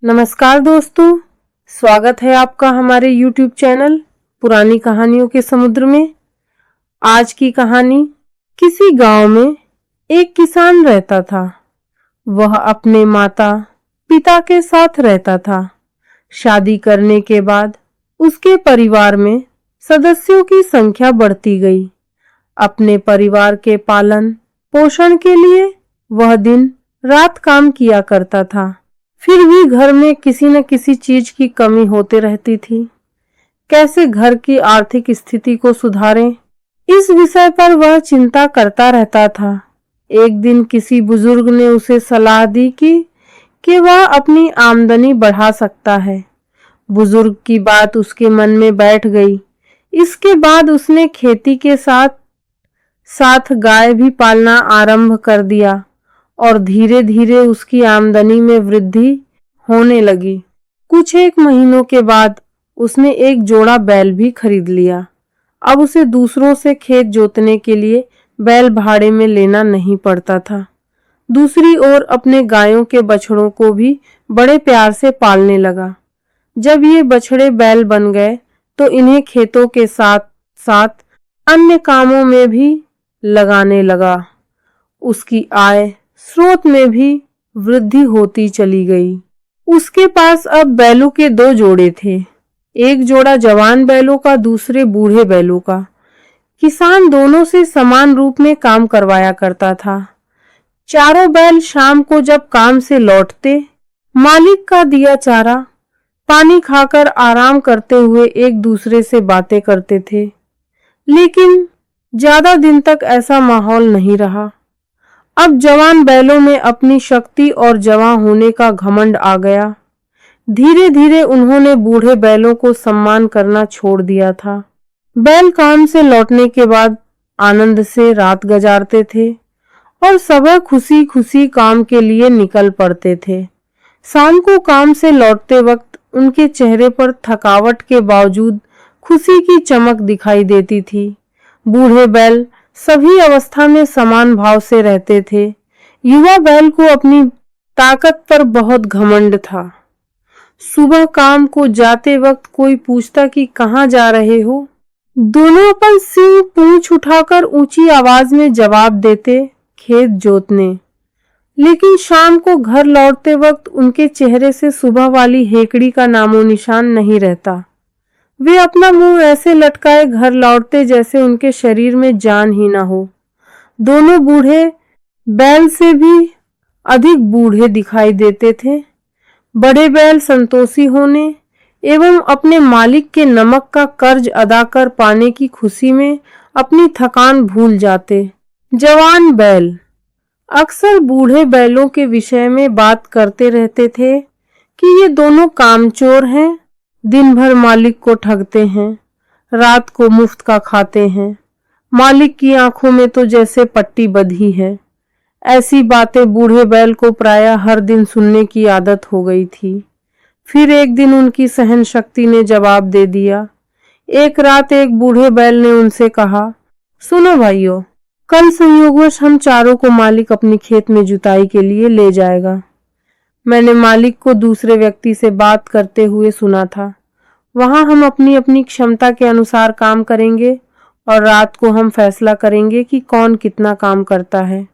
नमस्कार दोस्तों, स्वागत है आपका हमारे YouTube चैनल पुरानी कहानियों के समुद्र में। आज की कहानी, किसी गांव में एक किसान रहता था। वह अपने माता पिता के साथ रहता था। शादी करने के बाद उसके परिवार में सदस्यों की संख्या बढ़ती गई। अपने परिवार के पालन पोषण के लिए वह दिन रात काम किया करता था। फिर भी घर में किसी न किसी चीज की कमी होते रहती थी। कैसे घर की आर्थिक स्थिति को सुधारें, इस विषय पर वह चिंता करता रहता था। एक दिन किसी बुजुर्ग ने उसे सलाह दी कि वह अपनी आमदनी बढ़ा सकता है। बुजुर्ग की बात उसके मन में बैठ गई। इसके बाद उसने खेती के साथ साथ गाय भी पालना आरंभ कर दिया और धीरे धीरे उसकी आमदनी में वृद्धि होने लगी। कुछ एक महीनों के बाद उसने एक जोड़ा बैल भी खरीद लिया। अब उसे दूसरों से खेत जोतने के लिए बैल भाड़े में लेना नहीं पड़ता था। दूसरी ओर अपने गायों के बछड़ों को भी बड़े प्यार से पालने लगा। जब ये बछड़े बैल बन गए तो इन्हें खेतों के साथ साथ अन्य कामों में भी लगाने लगा। उसकी आय स्रोत में भी वृद्धि होती चली गई। उसके पास अब बैलों के 2 जोड़े थे, एक जोड़ा जवान बैलों का, दूसरे बूढ़े बैलों का। किसान दोनों से समान रूप में काम करवाया करता था। चारों बैल शाम को जब काम से लौटते, मालिक का दिया चारा पानी खाकर आराम करते हुए एक दूसरे से बातें करते थे। लेकिन ज्यादा दिन तक ऐसा माहौल नहीं रहा। अब जवान बैलों में अपनी शक्ति और जवां होने का घमंड आ गया। धीरे धीरे उन्होंने बूढ़े बैलों को सम्मान करना छोड़ दिया था। बैल काम से लौटने के बाद आनंद से रात गुजारते थे और सुबह खुशी खुशी काम के लिए निकल पड़ते थे। शाम को काम से लौटते वक्त उनके चेहरे पर थकावट के बावजूद खुशी की चमक दिखाई देती थी। बूढ़े बैल सभी अवस्था में समान भाव से रहते थे। युवा बैल को अपनी ताकत पर बहुत घमंड था। सुबह काम को जाते वक्त कोई पूछता कि कहाँ जा रहे हो, दोनों अपन सिंह पूंछ उठाकर ऊंची आवाज में जवाब देते, खेत जोतने। लेकिन शाम को घर लौटते वक्त उनके चेहरे से सुबह वाली हेकड़ी का नामो निशान नहीं रहता। वे अपना मुंह ऐसे लटकाए घर लौटते जैसे उनके शरीर में जान ही ना हो। दोनों बूढ़े बैल से भी अधिक बूढ़े दिखाई देते थे। बड़े बैल संतोषी होने एवं अपने मालिक के नमक का कर्ज अदा कर पाने की खुशी में अपनी थकान भूल जाते। जवान बैल अक्सर बूढ़े बैलों के विषय में बात करते रहते थे कि ये दोनों कामचोर हैं, दिन भर मालिक को ठगते हैं, रात को मुफ्त का खाते हैं, मालिक की आंखों में तो जैसे पट्टी बंधी है। ऐसी बातें बूढ़े बैल को प्रायः हर दिन सुनने की आदत हो गई थी। फिर एक दिन उनकी सहन शक्ति ने जवाब दे दिया। एक रात एक बूढ़े बैल ने उनसे कहा, सुनो भाइयों, कल संयोगवश हम चारों को मालिक अपनी खेत में जुताई के लिए ले जाएगा। मैंने मालिक को दूसरे व्यक्ति से बात करते हुए सुना था। वहां हम अपनी अपनी क्षमता के अनुसार काम करेंगे और रात को हम फैसला करेंगे कि कौन कितना काम करता है।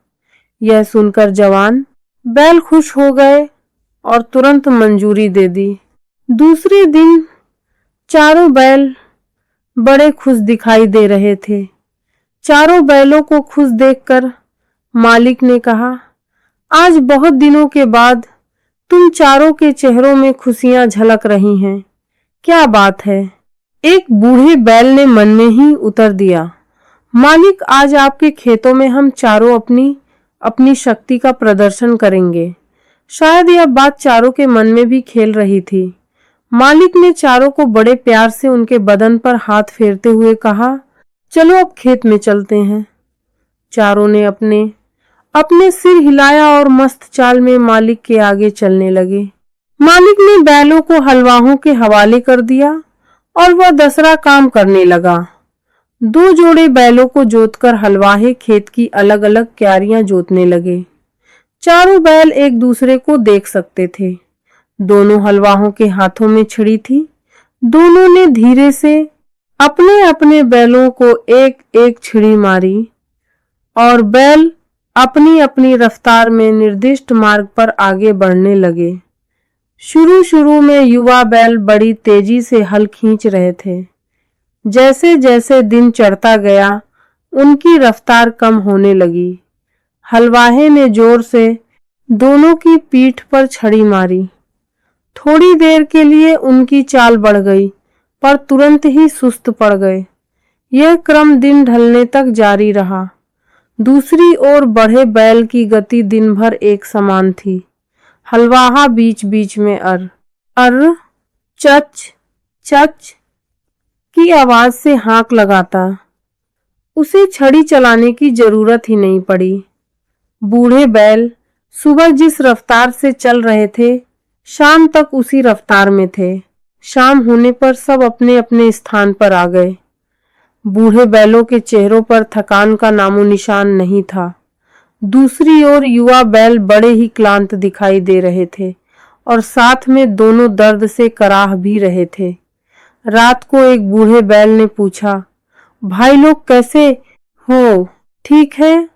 यह सुनकर जवान बैल खुश हो गए और तुरंत मंजूरी दे दी। दूसरे दिन चारों बैल बड़े खुश दिखाई दे रहे थे। चारों बैलों को खुश देखकर मालिक ने कहा, आज बहुत दिनों के बाद तुम चारों के चेहरों में खुशियां झलक रही हैं, क्या बात है? एक बूढ़े बैल ने मन में ही उत्तर दिया, मालिक, आज आपके खेतों में हम चारों अपनी शक्ति का प्रदर्शन करेंगे। शायद यह बात चारों के मन में भी खेल रही थी। मालिक ने चारों को बड़े प्यार से उनके बदन पर हाथ फेरते हुए कहा, चलो अब खेत में चलते हैं। चारों ने अपने सिर हिलाया और मस्त चाल में मालिक के आगे चलने लगे। मालिक ने बैलों को हलवाहों के हवाले कर दिया और वह दूसरा काम करने लगा। 2 जोड़े बैलों को जोतकर हलवाहे खेत की अलग अलग क्यारियां जोतने लगे। चारों बैल एक दूसरे को देख सकते थे। दोनों हलवाहों के हाथों में छड़ी थी। दोनों ने धीरे से अपने अपने बैलों को एक एक छड़ी मारी और बैल अपनी अपनी रफ्तार में निर्दिष्ट मार्ग पर आगे बढ़ने लगे। शुरू शुरू में युवा बैल बड़ी तेजी से हल खींच रहे थे। जैसे जैसे दिन चढ़ता गया उनकी रफ्तार कम होने लगी। हलवाहे ने जोर से दोनों की पीठ पर छड़ी मारी। थोड़ी देर के लिए उनकी चाल बढ़ गई, पर तुरंत ही सुस्त पड़ गए। यह क्रम दिन ढलने तक जारी रहा। दूसरी ओर बढ़े बैल की गति दिन भर एक समान थी। हलवाहा बीच बीच में अर चच चच की आवाज से हाँक लगाता। उसे छड़ी चलाने की जरूरत ही नहीं पड़ी। बूढ़े बैल सुबह जिस रफ्तार से चल रहे थे, शाम तक उसी रफ्तार में थे। शाम होने पर सब अपने अपने स्थान पर आ गए। बूढ़े बैलों के चेहरों पर थकान का नामो निशान नहीं था। दूसरी ओर युवा बैल बड़े ही क्लांत दिखाई दे रहे थे और साथ में दोनों दर्द से कराह भी रहे थे। रात को एक बूढ़े बैल ने पूछा, भाई लोग कैसे हो, ठीक है?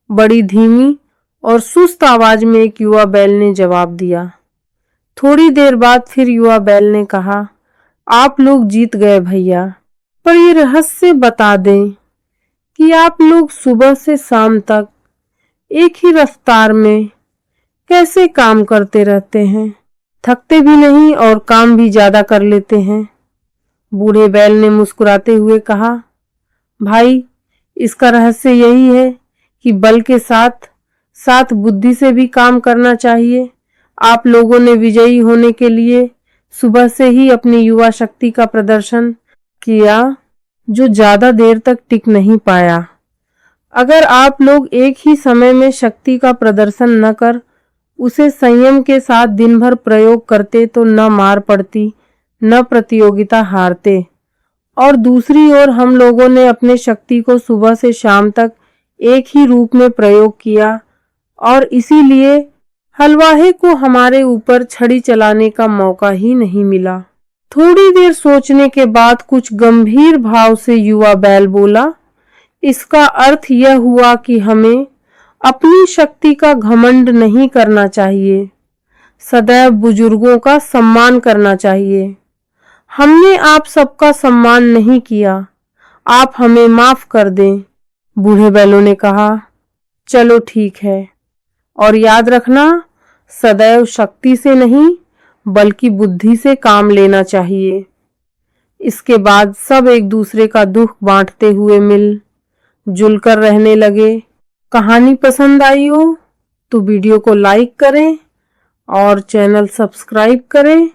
बड़ी धीमी और सुस्त आवाज में एक युवा बैल ने जवाब दिया। थोड़ी देर बाद फिर युवा बैल ने कहा, आप लोग जीत गए भैया, पर ये रहस्य बता दें कि आप लोग सुबह से शाम तक एक ही रफ्तार में कैसे काम करते रहते हैं, थकते भी नहीं और काम भी ज्यादा कर लेते हैं। बूढ़े बैल ने मुस्कुराते हुए कहा, भाई इसका रहस्य यही है कि बल के साथ साथ बुद्धि से भी काम करना चाहिए। आप लोगों ने विजयी होने के लिए सुबह से ही अपनी युवा शक्ति का प्रदर्शन किया, जो ज्यादा देर तक टिक नहीं पाया। अगर आप लोग एक ही समय में शक्ति का प्रदर्शन न कर उसे संयम के साथ दिन भर प्रयोग करते तो न मार पड़ती, न प्रतियोगिता हारते। और दूसरी ओर हम लोगों ने अपने शक्ति को सुबह से शाम तक एक ही रूप में प्रयोग किया और इसीलिए हलवाहे को हमारे ऊपर छड़ी चलाने का मौका ही नहीं मिला। थोड़ी देर सोचने के बाद कुछ गंभीर भाव से युवा बैल बोला, इसका अर्थ यह हुआ कि हमें अपनी शक्ति का घमंड नहीं करना चाहिए, सदैव बुजुर्गों का सम्मान करना चाहिए। हमने आप सबका सम्मान नहीं किया, आप हमें माफ कर दें। बूढ़े बैलों ने कहा, चलो ठीक है, और याद रखना सदैव शक्ति से नहीं बल्कि बुद्धि से काम लेना चाहिए। इसके बाद सब एक दूसरे का दुख बांटते हुए मिल जुलकर रहने लगे। कहानी पसंद आई हो तो वीडियो को लाइक करें और चैनल सब्सक्राइब करें।